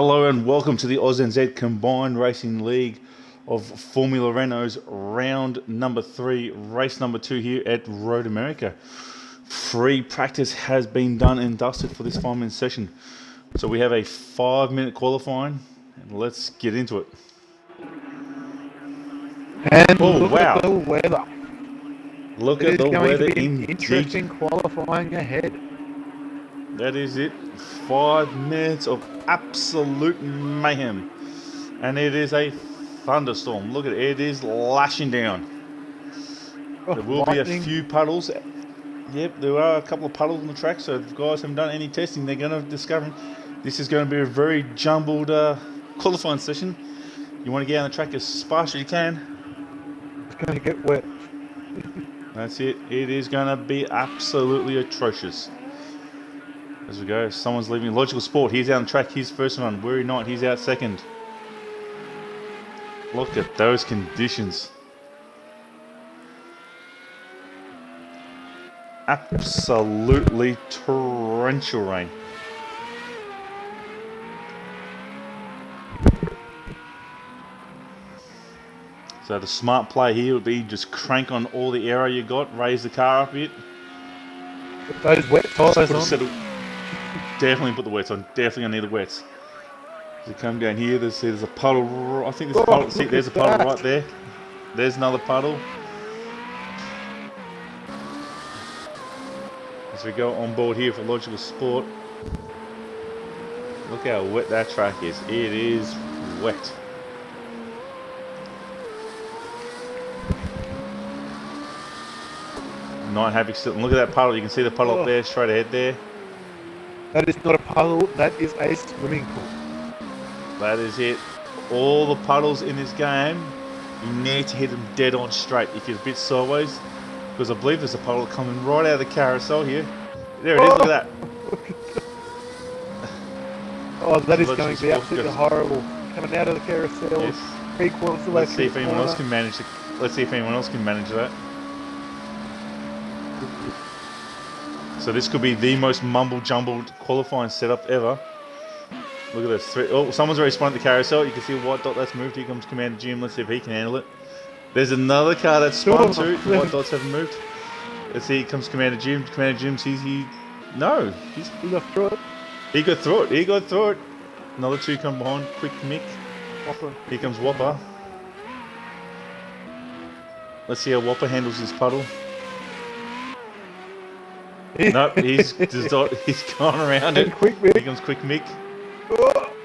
Hello and welcome to the ANZ Combined Racing League of Formula Renault's round number 3, race number 2 here at Road America. Free practice has been done and dusted for this 5-minute session. So we have a 5-minute qualifying and let's get into it. And look at the weather. Look at the weather indeed. Interesting qualifying ahead. That is it. 5 minutes of absolute mayhem. And it is a thunderstorm. Look at it. It is lashing down. There will be a few puddles. Yep, there are a couple of puddles on the track. So if guys haven't done any testing, they're going to discover this is going to be a very jumbled qualifying session. You want to get on the track as fast as you can. It's going to get wet. That's it. It is going to be absolutely atrocious. As we go, someone's leaving. Logical Sport, he's out on track, he's first run. Weary Knight, he's out second. Look at those conditions. Absolutely torrential rain. So the smart play here would be just crank on all the aero you got, raise the car up a bit. Put those wet tyres on. Definitely put the wets on. Definitely gonna need the wets. As you come down here, there's a puddle. I think there's a puddle. See, there's a puddle right there. There's another puddle. As we go on board here for Logical Sport, look how wet that track is. It is wet. Not happy still. Look at that puddle. You can see the puddle up there, straight ahead there. That is not a puddle, that is a swimming pool. That is it. All the puddles in this game, you need to hit them dead on straight if you're a bit sideways. Because I believe there's a puddle coming right out of the carousel here. There it is, look at that. Oh, that is going to be absolutely horrible. Coming out of the carousel, yes. 3/4 the way. Let's see if anyone else can manage it. Let's see if anyone else can manage that. So this could be the most mumble-jumbled qualifying setup ever. Look at this. Oh, someone's already spun at the carousel. You can see a white dot that's moved. Here comes Commander Jim. Let's see if he can handle it. There's another car that's spun too. The white dots haven't moved. Let's see. Here comes Commander Jim. Commander Jim sees he got through it. He got through it. Another two come behind. Quick Mick. Whopper. Here comes Whopper. Let's see how Whopper handles this puddle. Nope, he's gone around it. Here comes Quick Mick.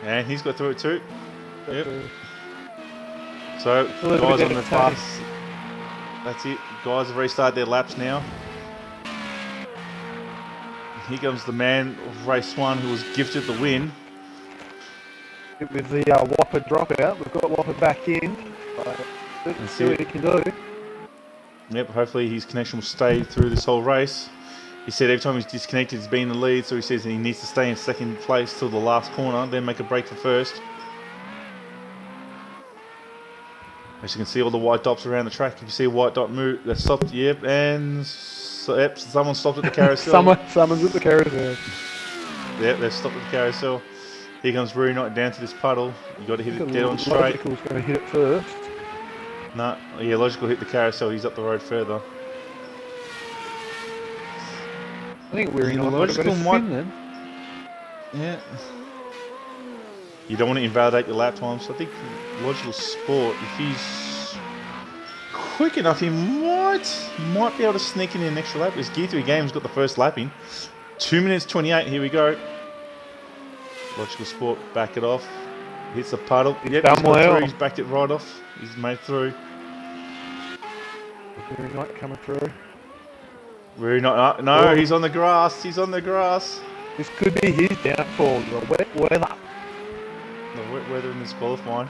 And he's got through it too. Yep. So, guys on the fast. That's it. Guys have restarted their laps now. Here comes the man of race 1 who was gifted the win. With the Whopper dropout, we've got Whopper back in. Let's see what he can do. Yep, hopefully his connection will stay through this whole race. He said every time he's disconnected, he's been in the lead, so he says he needs to stay in second place till the last corner, then make a break for first. As you can see, all the white dots around the track. If you see a white dot move, they stopped. Yep, and someone stopped at the carousel. Someone's at the carousel. Yep, they've stopped at the carousel. Here comes Weary Knight down to this puddle. You got to hit it dead on straight. Logical's going to hit it first. No, yeah, Logical hit the carousel. He's up the road further. I think Weary Knight might have got a spin then. Yeah. You don't want to invalidate your lap time, so I think Logical Sport, if he's quick enough, he might be able to sneak in an extra lap. His Gear 3 game's got the first lap in. 2 minutes 28, here we go. Logical Sport, back it off. Hits the puddle. Yep, he's got through. He's backed it right off. He's made through. Weary Knight coming through. Weary Knight, no, he's on the grass. He's on the grass. This could be his downfall, the wet weather. The wet weather in this qualifying.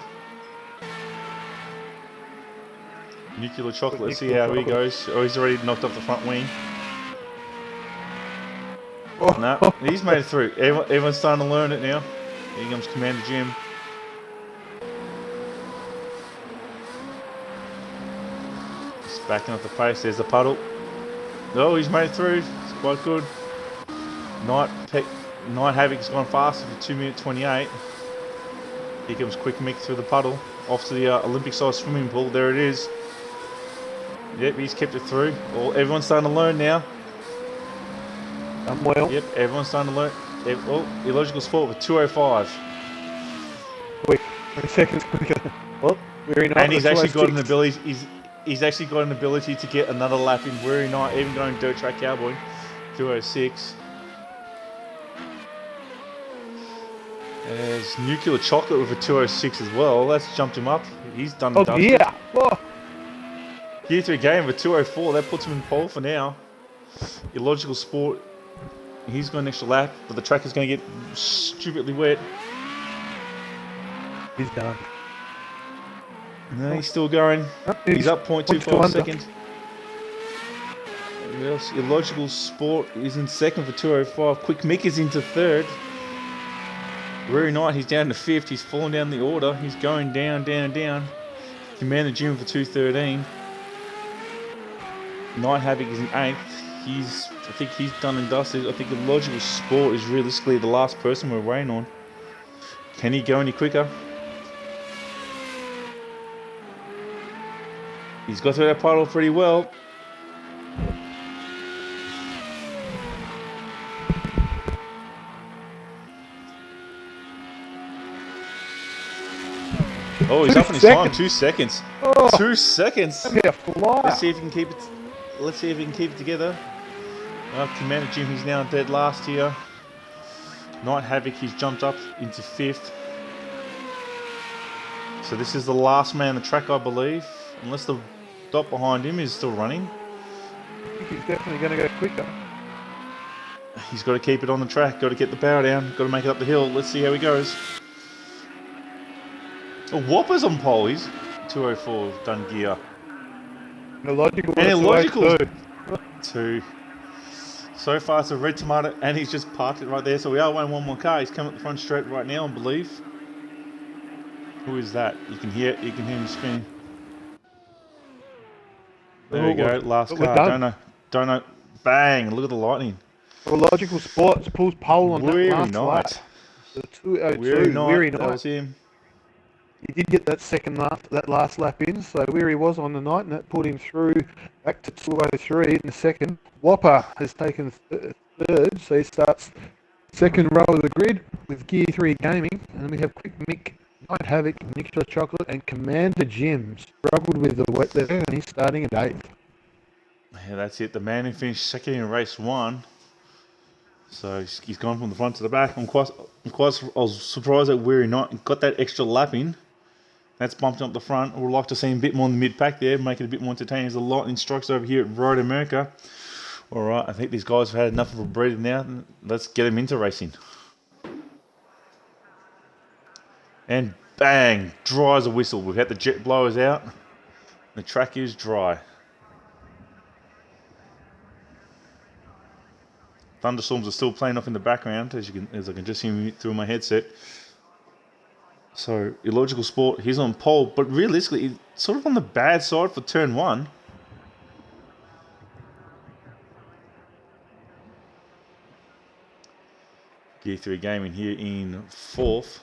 Nuclear Chocolate, let's see how he goes. Oh, he's already knocked off the front wing. No, he's made it through. Everyone's starting to learn it now. Here comes Commander Jim. Just backing up the pace. There's the puddle. Oh, he's made it through. It's quite good. Night Havoc's gone faster for 2 minutes 28. Here comes Quick Mick through the puddle, off to the Olympic-sized swimming pool. There it is. Yep, he's kept it through. Everyone's starting to learn now. Well. Yep, everyone's starting to learn. Illogical Sport with 2:05. Quick, 3 seconds quicker. Well, very nice. And he's actually got an ability. He's actually got an ability to get another lap in. Very nice, even going dirt track cowboy, 2:06. There's Nuclear Chocolate with a 2:06 as well. That's jumped him up. He's done. Oh yeah. Oh. Gear 3 game with 2:04. That puts him in pole for now. Illogical Sport. He's got an extra lap, but the track is going to get stupidly wet. He's done. No, he's still going. He's up 0.25 seconds. Illogical Sport is in second for 2:05. Quick Mick is into third. Very nice. He's down to fifth. He's fallen down the order. He's going down, down, down. Commander Jim for 2:13. Night Havoc is in eighth. I think he's done and dusted. I think Illogical Sport is realistically the last person we're waiting on. Can he go any quicker? He's got through that puddle pretty well. Oh, he's up in his time. 2 seconds. Oh, 2 seconds. fly. Let's see if he can keep it. Let's see if he can keep it together. Commander Jim, he's now dead last here. Night Havoc, he's jumped up into fifth. So this is the last man on the track, I believe. Unless the dot behind him is still running. I think he's definitely going to go quicker. He's got to keep it on the track. Got to get the power down. Got to make it up the hill. Let's see how he goes. Oh, Whopper's on pole. He's 2:04 done gear. Illogical. And Illogical 2. So far it's a red tomato, and he's just parked it right there. So we are waiting one more car. He's coming up the front straight right now, I believe. Who is that? You can hear him spinning. There we go. Last car. Don't know. Bang! Look at the lightning. Illogical Sports pulls pole on Weary that last night. lap. The 2:02. Weary night. That was him. He did get that last lap in, so Weary was on the night, and that put him through back to 2:03 in the second. Whopper has taken third, so he starts second row of the grid with Gear 3 Gaming, and then we have Quick Mick, Night Havoc, Nuclear Chocolate, and Commander Jim. Struggled with the wet there, and he's starting at 8th. Yeah, that's it. The man who finished second in race 1. So he's gone from the front to the back. I was surprised that Weary Night got that extra lap in. That's bumped up the front. I would like to see him a bit more in the mid-pack there, make it a bit more entertaining as the lightning strikes over here at Road America. Alright, I think these guys have had enough of a breather now. Let's get them into racing. And bang! Dry as a whistle. We've had the jet blowers out. The track is dry. Thunderstorms are still playing off in the background, as I can just hear through my headset. So, Illogical Sport, he's on pole, but realistically, he's sort of on the bad side for turn 1. Gear 3 Gaming here in 4th.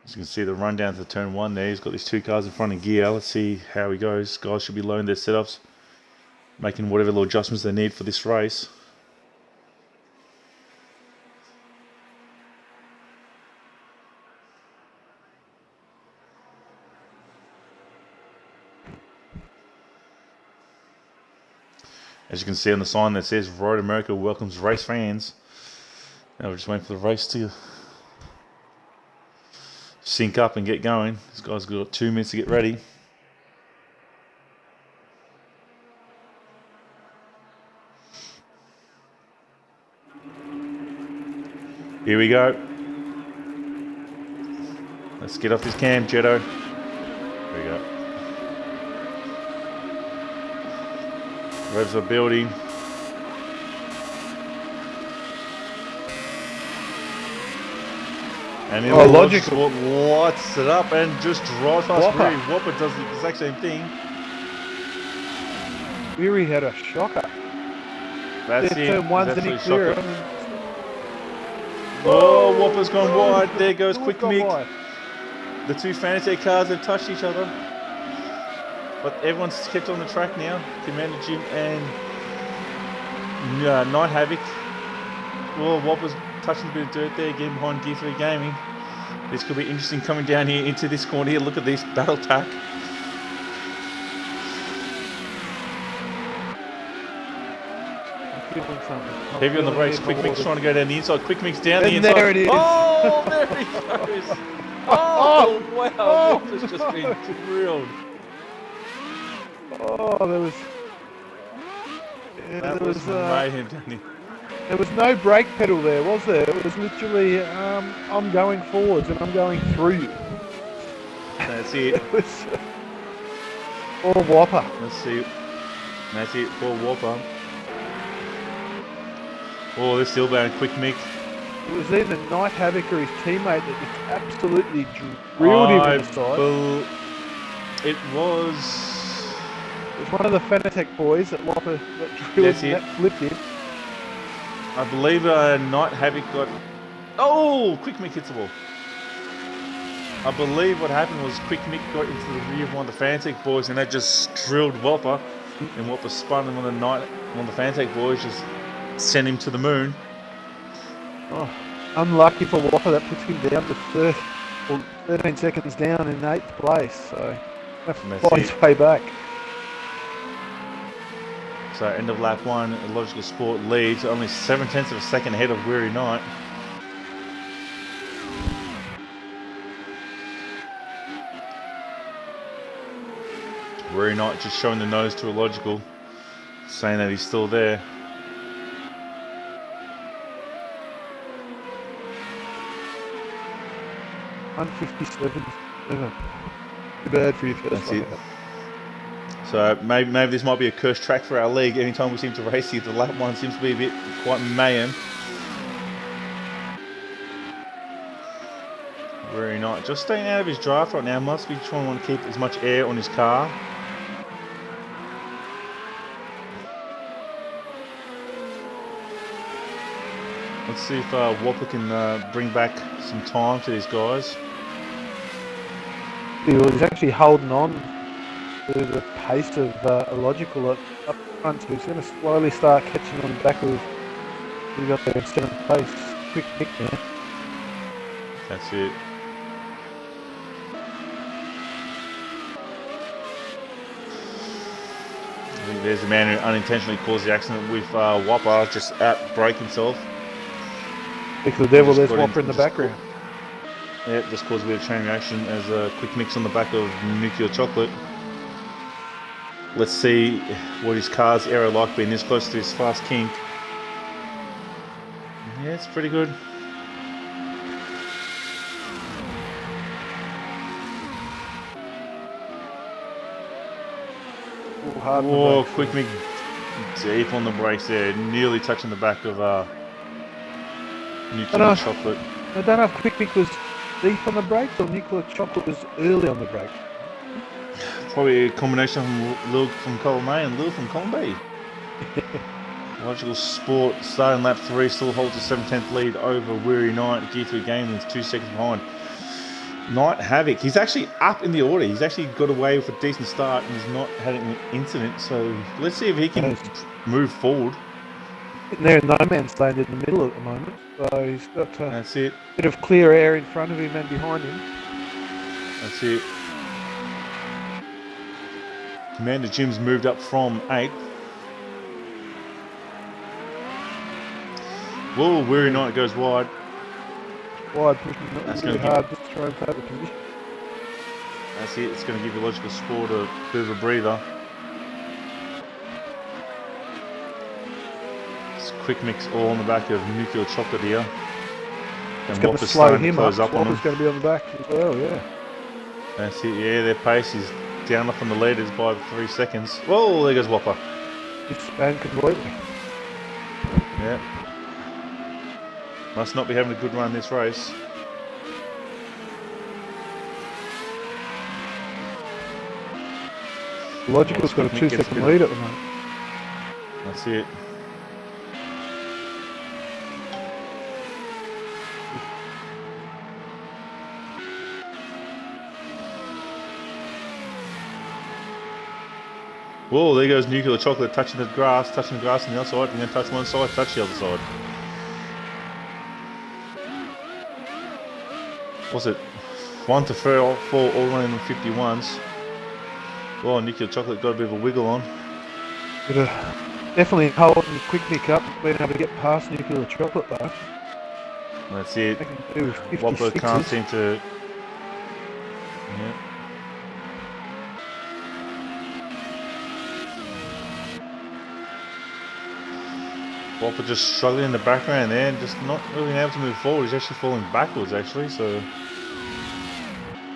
As you can see the run down to turn 1 there. He's got these 2 cars in front of gear. Let's see how he goes. Guys should be learning their setups, making whatever little adjustments they need for this race. As you can see on the sign that says Road America welcomes race fans. Now we're just waiting for the race to sync up and get going. This guy's got 2 minutes to get ready. Here we go. Let's get off this cam, Jetto. There we go. Revs are building. And then Oh, Logical logical. Sport lights it up and just drives past Whopper. Weary. Whopper does the exact same thing. Weary had a shocker. That's Their it. turn one's That's any absolutely clearer. shocking. Oh, Whopper's gone wide. There goes Who's Quick gone Mick. wide? The two Fanatec cars have touched each other. But everyone's kept on the track now. Commander Jim and Night Havoc. Well, Whopper's touching a bit of dirt there, getting behind Gear 3 Gaming. This could be interesting coming down here into this corner here. Look at this battle tack. I'm feeling something. Heavy on the brakes. Quick Mick's trying to go down the inside. Quick Mick's down the And inside. there it is. Oh, there he goes. Oh, wow. Oh. Whopper's just been drilled. Oh, there was. Yeah, That there was was. mayhem down here. There was no brake pedal there, was there? It was literally, I'm going forwards and I'm going through you. That's it. It was all Whopper. Let's see. That's it for Whopper. Oh, they're still bound. Quick Mick. It was either Night Havoc or his teammate that just absolutely drilled him in the side. It was. It was one of the Fanatec boys that Whopper got drilled and that flipped him. I believe Night Havoc got. Oh, Quick Mick hits the wall. I believe what happened was Quick Mick got into the rear of one of the Fanatec boys and that just drilled Whopper. And Whopper spun him on one of the Fanatec boys, just sent him to the moon. Oh, unlucky for Whopper, that puts him down to 13 seconds down in 8th place. So, have to fight his way back. So end of lap 1, Logical Sport leads, only 7/10 of a second ahead of Weary Knight. Weary Knight just showing the nose to a Logical, saying that he's still there. $157. Too bad for your first lap. So maybe this might be a cursed track for our league. Anytime we seem to race here, the lap 1 seems to be a bit quite mayhem. Very nice. Just staying out of his draft right now. Must be trying to want to keep as much air on his car. Let's see if Whopper can bring back some time to these guys. He's actually holding on to the pace of Illogical up front, so he's going to slowly start catching on the back of who got there in 7th place. Quick pick there. That's it. I think there's a man who unintentionally caused the accident with Whopper, just out-brake himself. Because there there's Whopper in the background. Yeah, just caused a bit of chain reaction as a quick mix on the back of Nuclear Chocolate. Let's see what his car's aero like being this close to his fast kink. Yeah, it's pretty good. Whoa, quick mix deep on the brakes there, nearly touching the back of Nuclear Chocolate. I don't know if Quick Mick was deep on the brakes or Nuclear Chocolate was early on the brake. Probably a combination of Lil from column A and Lil from column B. Logical Sport starting lap 3 still holds a 7/10 lead over Weary Knight. Gear 3 Gaming is 2 seconds behind. Night Havoc, he's actually up in the order. He's actually got away with a decent start and he's not had an incident. So let's see if he can move forward. They're in no man's land in the middle at the moment, so he's got that's it. A bit of clear air in front of him and behind him. That's it. Commander Jim's moved up from 8th. Whoa, Weary Knight goes wide. Wide, pushing that's really hard just to try and take the position. That's it, it's going to give the Logical Sport a bit of a breather. Quick mix all on the back of Nuclear Chocolate here. It's going to slow him up. Whopper's going to be on the back as well, yeah. That's it, yeah, their pace is down up on the leaders by 3 seconds. Whoa, there goes Whopper. It's spanned completely. Yeah. Must not be having a good run this race. Logical's got a Quick Mick gets 2-second bit lead of- at the moment. That's it. Whoa, there goes Nuclear Chocolate touching the grass on the other side, and then touch one side, touch the other side. What's it? 1 to 4, all running in 51s. Oh, Nuclear Chocolate got a bit of a wiggle on. Definitely holding Quick Mick up, being able to get past Nuclear Chocolate though. That's it. They can do with Whopper can't 56s. seem to. Yeah. Whopper just struggling in the background there and just not really able to move forward. He's actually falling backwards, actually. So.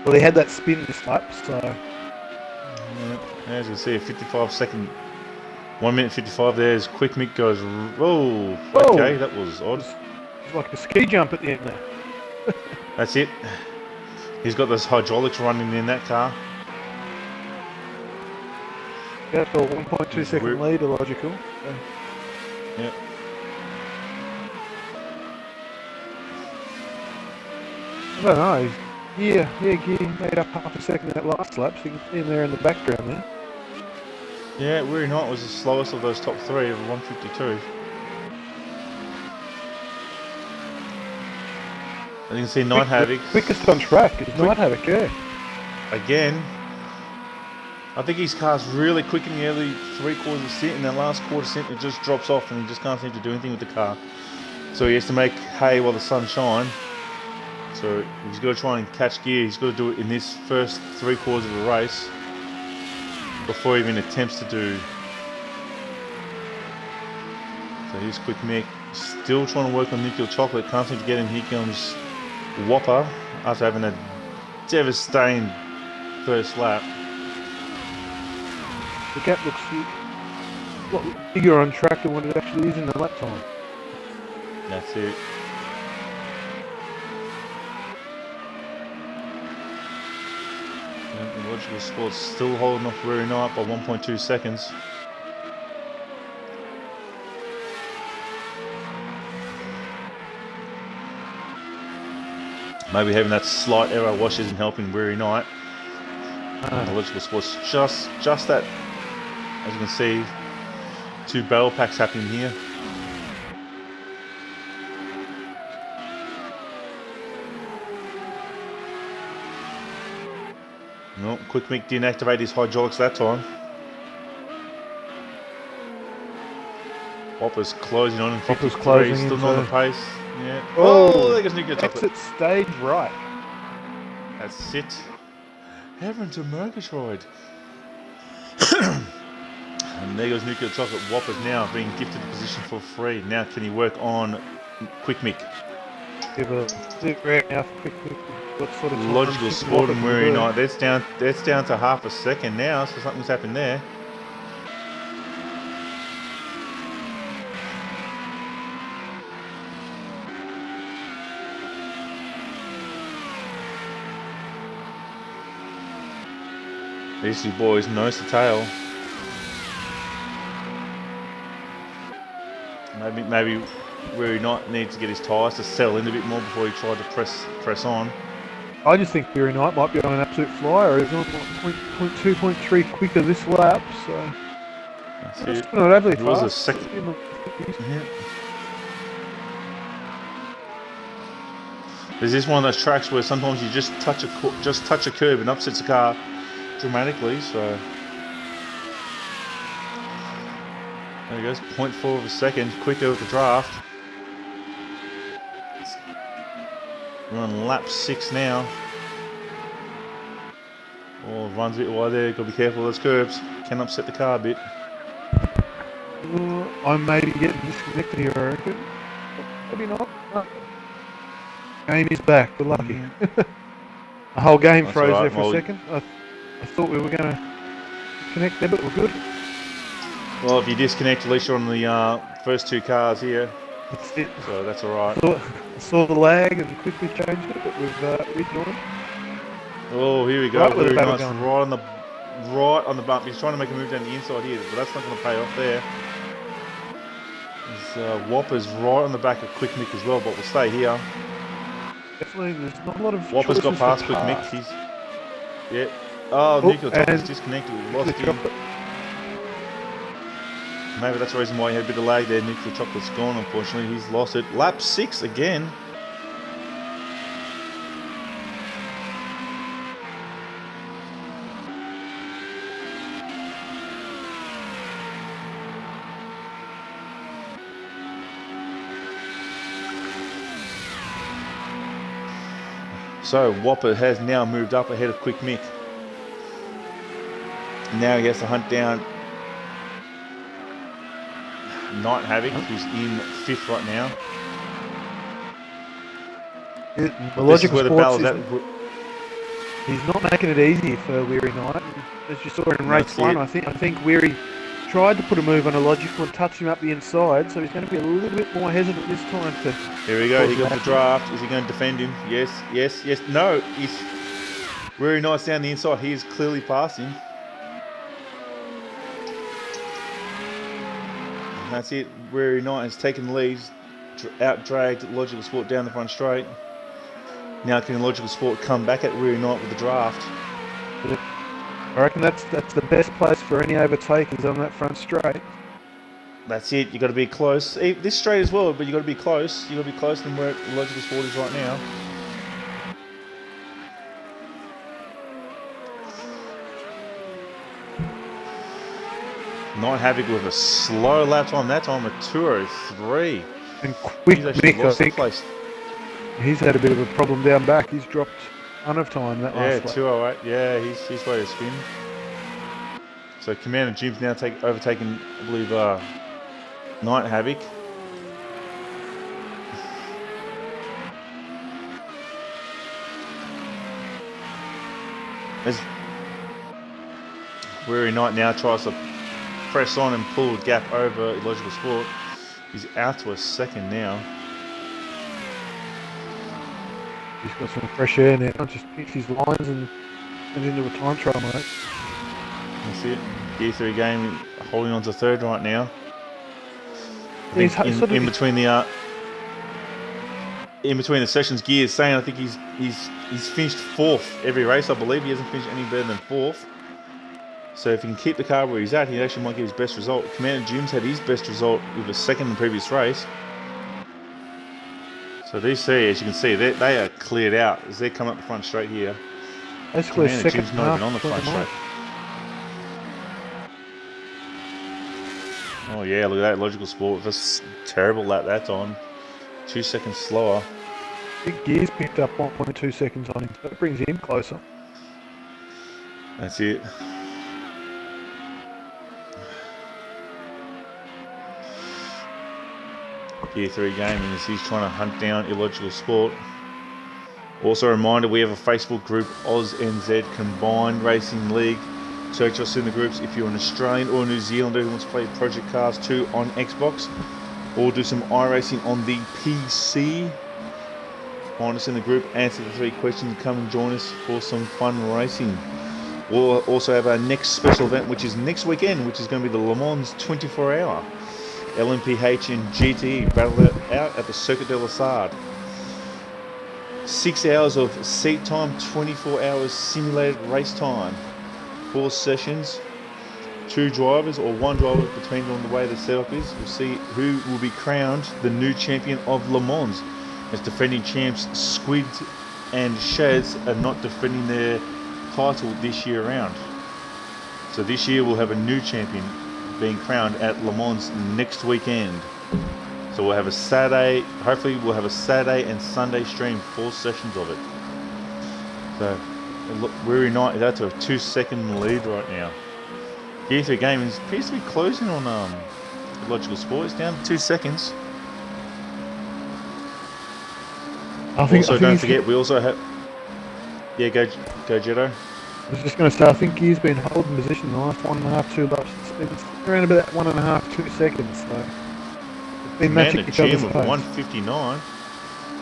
Well, he had that spin this lap, so. Yeah, as you can see, a 55-second, 1 minute 55 there as Quick Mick goes. Whoa! Okay, that was odd. It's like a ski jump at the end there. That's it. He's got those hydraulics running in that car. Got a 1.2 second lead, Logical. So. Yep. I don't know. Yeah, he made up half a second that last lap, so you can see him there in the background there. Yeah, Weary Knight was the slowest of those top three of 152. As you can see, Night Havoc. Quickest on track is Night Havoc, yeah. Again, I think his car's really quick in the early 3/4 stint, and that last quarter stint it just drops off and he just can't seem to do anything with the car. So he has to make hay while the sun shines. So he's got to try and catch gear. He's got to do it in this first 3/4 of the race before he even attempts to do. So here's Quick Mick, still trying to work on Nuclear Chocolate. Can't seem to get him. Here comes Whopper after having a devastating first lap. The gap looks a lot bigger on track than what it actually is in the lap time. That's it. The Logical Sports still holding off Weary Knight by 1.2 seconds. Maybe having that slight error wash isn't helping Weary Knight. The Logical Sports just that, as you can see, 2 barrel packs happening here. No, Quick Mick didn't activate his hydraulics that time. Whopper's closing on in 53, still not on the pace. Yeah. Oh, there goes Nuclear Chocolate. Exit stage right. That's it. Heaven to Murgatroyd. And there goes Nuclear Chocolate. Whopper's now being gifted the position for free. Now can he work on Quick Mick? Give a bit right now for Quick Mick. What sort of Logical Sport and Weary Knight. That's down to half a second now, so something's happened there. These two boys nose to tail. Maybe Weary Knight needs to get his tyres to settle in a bit more before he tried to press on. I just think Weary Knight might be on an absolute flyer. He's on 0.2, 0.3 quicker this lap, so. That's it's it. not overly It was a fast. second. Yeah. There's this one of those tracks where sometimes you just touch a curb and upsets the car dramatically. So there he goes, 0.4 of a second quicker with the draft. We're on lap 6 now. Oh, runs a bit wide there. Got to be careful of those curbs. Can upset the car a bit. I may be getting disconnected here, I reckon. Maybe not. No. Game is back. We're lucky. The whole game That's froze right. there for a second. I thought we were going to connect there, but we're good. Well, if you disconnect, at least you're on the first 2 cars here. That's it. So that's alright. I saw the lag and quickly changed it, but we've rejoined. Oh, here we go. Right, Very nice. going. right on the bump. He's trying to make a move down the inside here, but that's not going to pay off there. Whopper's right on the back of Quick Mick as well, but we'll stay here. Definitely, there's not a lot of Whopper's got choices past for Quick Mick. pass. Yeah. Oh, Nuclear Chopper's and disconnected. We lost Nuclear him. Chopper. Maybe that's the reason why he had a bit of lag there. Nuclear Chopper's gone, unfortunately. He's lost it. Lap 6 again. So Whopper has now moved up ahead of Quick Mick. Now he has to hunt down Night Havoc, who's in 5th right now. The logical where the sports battle's at. he's not making it easy for Weary Knight. As you saw in race That's 1, it. I think Weary tried to put a move on a logical and touch him up the inside, so he's going to be a little bit more hesitant this time to... Here we go, he got the draft. Is he going to defend him? Yes, yes, yes. No, he's very nice down the inside. He is clearly passing. That's it. Weary Knight has taken the lead, out-dragged Logical Sport down the front straight. Now can Logical Sport come back at Weary Knight with the draft? I reckon that's the best place for any overtakers on that front straight. That's it. You got to be close. This straight as well, but you got to be close. You got to be closer than where Logical Sport is right now. Night Havoc with a slow lap time. That time a 2:03. And Quick Mick, I think, place. he's had a bit of a problem down back. He's dropped a ton of time that last lap. 2:08. Yeah, he's way to spin. So Commander Jim's now overtaken, I believe, Night Havoc. As Weary Knight now tries to press on and pull the gap over Illogical Sport. He's out to a second now. He's got some fresh air now. Just picks his lines and into a time trial, mate. That's it. Gear 3 game holding on to 3rd right now. He's in between the sessions, Gear is saying I think he's finished 4th every race. I believe he hasn't finished any better than 4th. So if he can keep the car where he's at, he actually might get his best result. Commander Jim's had his best result with a 2nd in the previous race. So these three, as you can see, they are cleared out as they're coming up the front straight here. Basically, Commander Jim's not even on the front straight. Oh yeah, look at that Logical Sport. That's terrible lap that time. 2 seconds slower. Big Gear's picked up 1.2 seconds on him. That brings him closer. That's it. Gear 3 Gaming as he's trying to hunt down Illogical Sport. Also a reminder, we have a Facebook group, ANZCRL Combined Racing League. Search us in the groups if you're an Australian or a New Zealander who wants to play Project Cars 2 on Xbox or do some iRacing on the PC. Find us in the group, answer the 3 questions, come and join us for some fun racing. We'll also have our next special event, which is next weekend, which is going to be the Le Mans 24-hour. LMPH and GTE battle it out at the Circuit de la Sarde. 6 hours of seat time, 24 hours simulated race time. 4 sessions, 2 drivers or 1 driver, depending on the way the setup is. We'll see who will be crowned the new champion of Le Mans, as defending champs Squid and Shaz are not defending their title this year round. So this year we'll have a new champion being crowned at Le Mans next weekend. So we'll have a Saturday, hopefully we'll have a Saturday and Sunday stream, 4 sessions of it. So Weary Knight is out to a 2-second lead right now. Gear 3 Gaming appears to be closing on Logical Sport. It's down to 2 seconds. Don't forget, we also have... Yeah, go Jetto. I was just going to say, I think he's been holding position the last 1.5, 2 laps. It's around about 1.5, 2 seconds. So it's been matching each other's with pace. 1:59.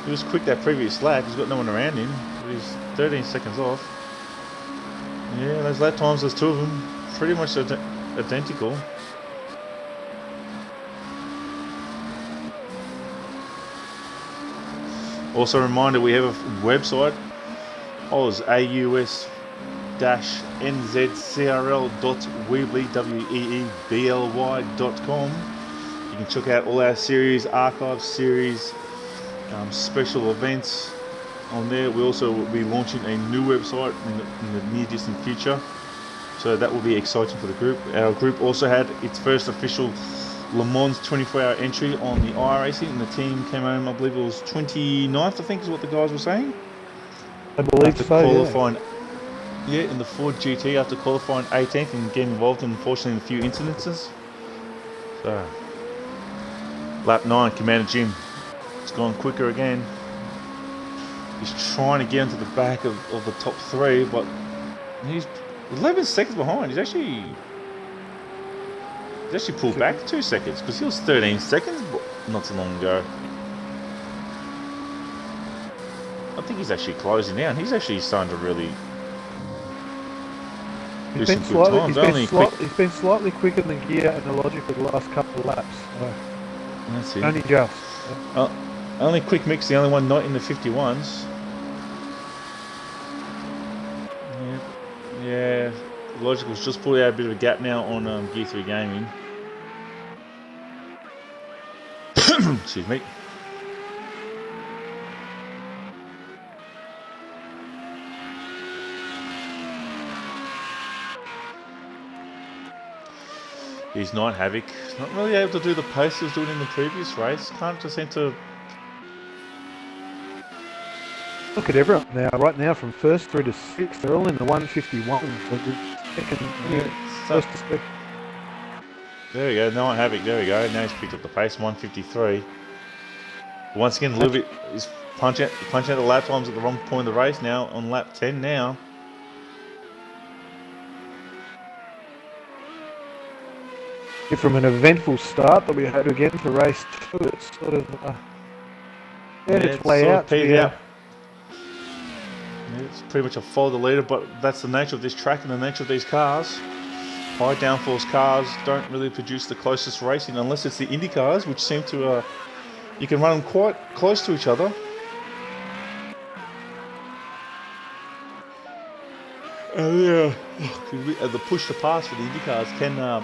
He was quick that previous lap. He's got no one around him, but he's 13 seconds off. Yeah, those lap times, there's two of them, pretty much identical. Also a reminder, we have a website, ANZCRL.weebly.com. You can check out all our series, archive series, special events on there. We also will be launching a new website in the near distant future, so that will be exciting for the group. Our group also had its first official Le Mans 24-hour entry on the iRacing, and the team came home, I believe it was 29th, I think is what the guys were saying. I believe After so, qualifying, yeah, in the Ford GT, after qualifying 18th and getting involved in, unfortunately, in a few incidences. So, lap 9, Commander Jim. It's gone quicker again. He's trying to get into the back of the top three, but he's 11 seconds behind. He's actually pulled back 2 seconds, because he was 13 seconds not so long ago. I think he's actually closing down. He's actually starting to really do some good times. He's been slightly quicker than Gear and the Logic for the last couple of laps. So that's it. only just. Only Quick Mix, the only one not in the 51s. Yeah. Logical's just pulled out a bit of a gap now on Gear 3 Gaming. Excuse me. He's not Havoc. Not really able to do the pace he was doing in the previous race. Can't just seem to. Look at everyone now. Right now, from first through to sixth, they're all in the 151. So the second, first to second. There we go. No one Havoc. There we go. Now he's picked up the pace. 153. Once again, a little bit. He's punching out the lap times at the wrong point of the race now. On lap 10 now. From an eventful start that we had again for race 2, it's sort of its way out. It's pretty much a follow the leader, but that's the nature of this track and the nature of these cars. High downforce cars don't really produce the closest racing unless it's the Indy cars, which seem to you can run them quite close to each other. The push to pass for the Indy cars can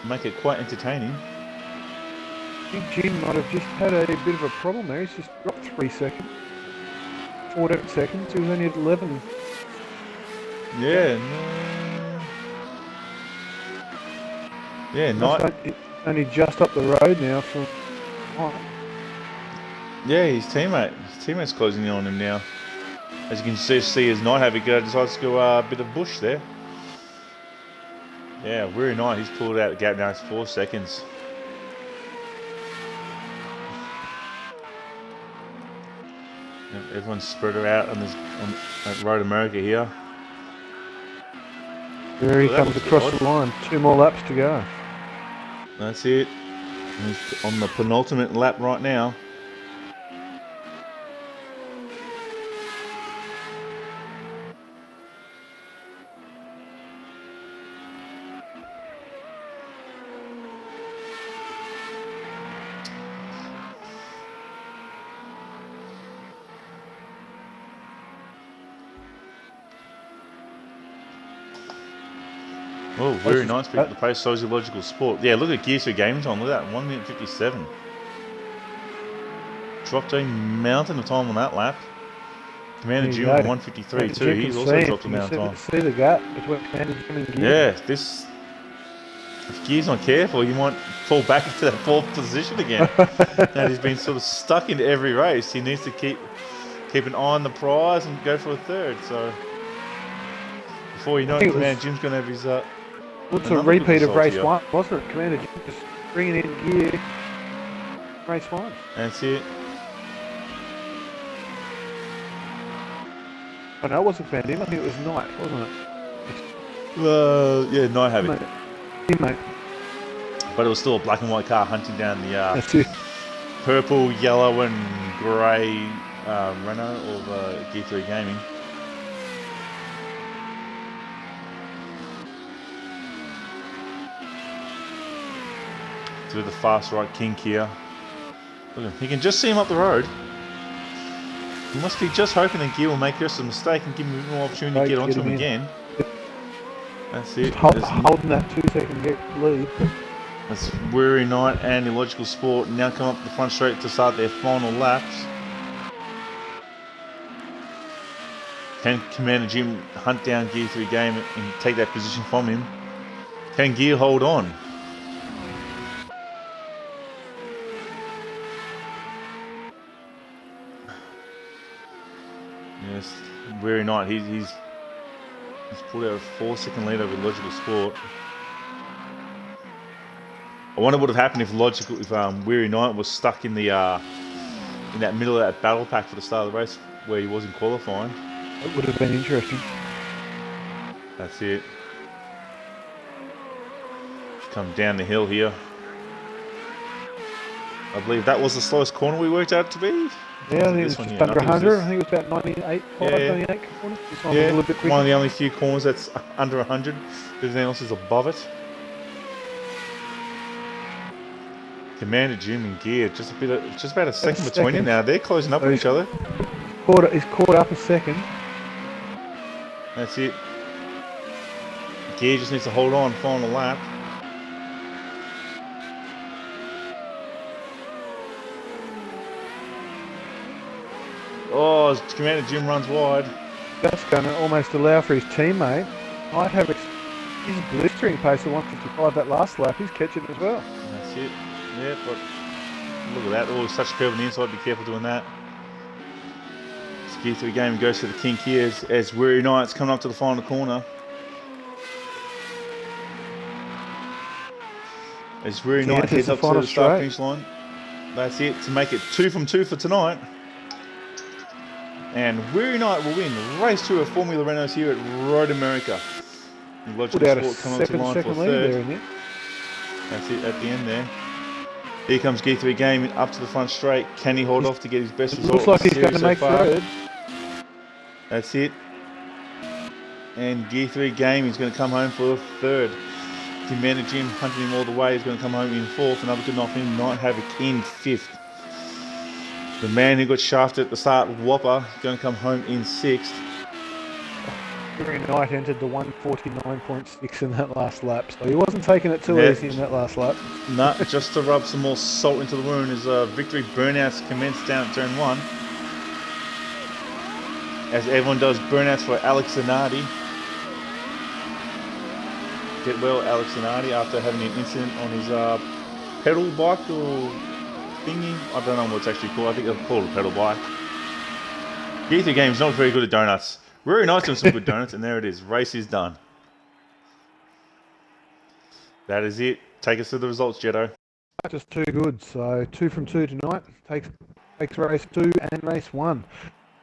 make it quite entertaining. I think Jim might have just had a bit of a problem there. He's just dropped 3 seconds. 14 seconds. He was only at 11. Yeah. Only just up the road now from. Yeah, his teammate's closing in on him now. As you can see his Night Havoc decides to go a bit of bush there. Yeah, Weary Night, he's pulled out the gap now. It's 4 seconds. Everyone's spread out at Road America here. There he comes across the line. 2 more laps to go. That's it. He's on the penultimate lap right now. Oh, very nice pick up the pace, Sociological Sport. Yeah, look at Gear 3 Gaming time. Look at that, 1 minute 57. Dropped a mountain of time on that lap. Commander Jim on 153 too. He's also dropped a mountain of time. See the gap between Commander Jim and Gear? Yeah, if Gear's not careful, you might fall back into that 4th position again. And he's been sort of stuck into every race. He needs to keep an eye on the prize and go for a 3rd. So before you know it, Commander Jim's going to have his. It's a repeat of race 1, wasn't it? Commander Jim just bringing in Gear. Race 1. That's it. Oh no, it wasn't Commander Jim. I think it was Knight, wasn't it? Yeah, Night Havoc. Mate. But it was still a black and white car hunting down the That's it. purple, yellow, and grey Renault of Gear 3 Gaming. through the fast right kink here. Look at him. He can just see him up the road. He must be just hoping that Gear will make just a mistake and give him a bit more opportunity to get onto him again. That's it. Holding that 2-second lead. That's Weary Night and Illogical Sport now come up the front straight to start their final laps. Can Commander Jim hunt down Gear 3 Game and take that position from him? Can Gear hold on? Yes, Weary Night. He's pulled out a 4-second lead over Logical Sport. I wonder what would have happened if Weary Night was stuck in the in that middle of that battle pack for the start of the race where he wasn't qualifying. It would have been interesting. That's it. Come down the hill here. I believe that was the slowest corner we worked out to be. Yeah, I think it was just under 100. I think it was about 98 corners. This one was a little bit quicker. One of the only few corners that's under 100. Everything else is above it. Commander Jim and Gear, just about a second between them now. They're closing up on each other. He's caught up a second. That's it. Gear just needs to hold on, final lap. Oh, Commander Jim runs wide. That's going to almost allow for his teammate. Might have his blistering pace of 155 that last lap. He's catching as well. That's it. Yeah, but look at that. Oh, such a curve on the inside. Be careful doing that. Gear 3 Game goes to the kink here as Weary Night's coming up to the final corner. As Weary Night heads up to the start finish line. That's it, to make it 2 from 2 for tonight. And Weary Night will win race 2 of Formula Renaults here at Road America. Logical Sport coming up to line for third. That's it at the end there. Here comes Gear 3 Game up to the front straight. Can he hold off to get his best result? Looks like he's going to make third. That's it. And Gear 3 Game is going to come home for third. Commander Jim hunting him all the way is going to come home in fourth. Another good knock him. Night Havoc in fifth. The man who got shafted at the start, Whopper, going to come home in sixth. Weary Night entered the 149.6 in that last lap, so he wasn't taking it too easy in that last lap. No, just to rub some more salt into the wound as victory burnouts commenced down at turn 1. As everyone does burnouts for Alex Zanardi. Get well, Alex Zanardi, after having an incident on his pedal bike or thingy. I don't know what it's actually called. I think they'll call it a pedal bike. Gear 3 Game's not very good at donuts. Very nice doing some good donuts, and there it is. Race is done. That is it. Take us to the results, Jetto. Just too good. So 2 from 2 tonight. Takes race 2 and race 1.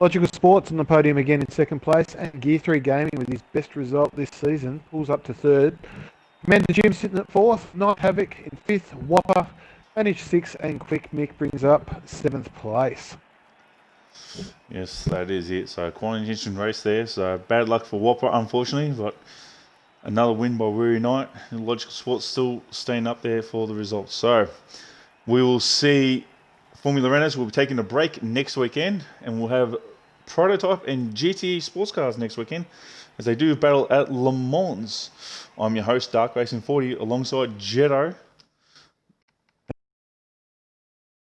Logical Sports on the podium again in second place, and Gear 3 Gaming with his best result this season pulls up to third. Commander Jim sitting at fourth. Night Havoc in fifth. Whopper managed sixth, and Quick Mick brings up seventh place. Yes, that is it. So quite an interesting race there. So bad luck for Whopper, unfortunately, but another win by Weary Night. And Logical Sports still staying up there for the results. So we will see Formula Renaults. We'll be taking a break next weekend, and we'll have Prototype and GT sports cars next weekend as they do battle at Le Mans. I'm your host, Dark Racing 40, alongside Jetto.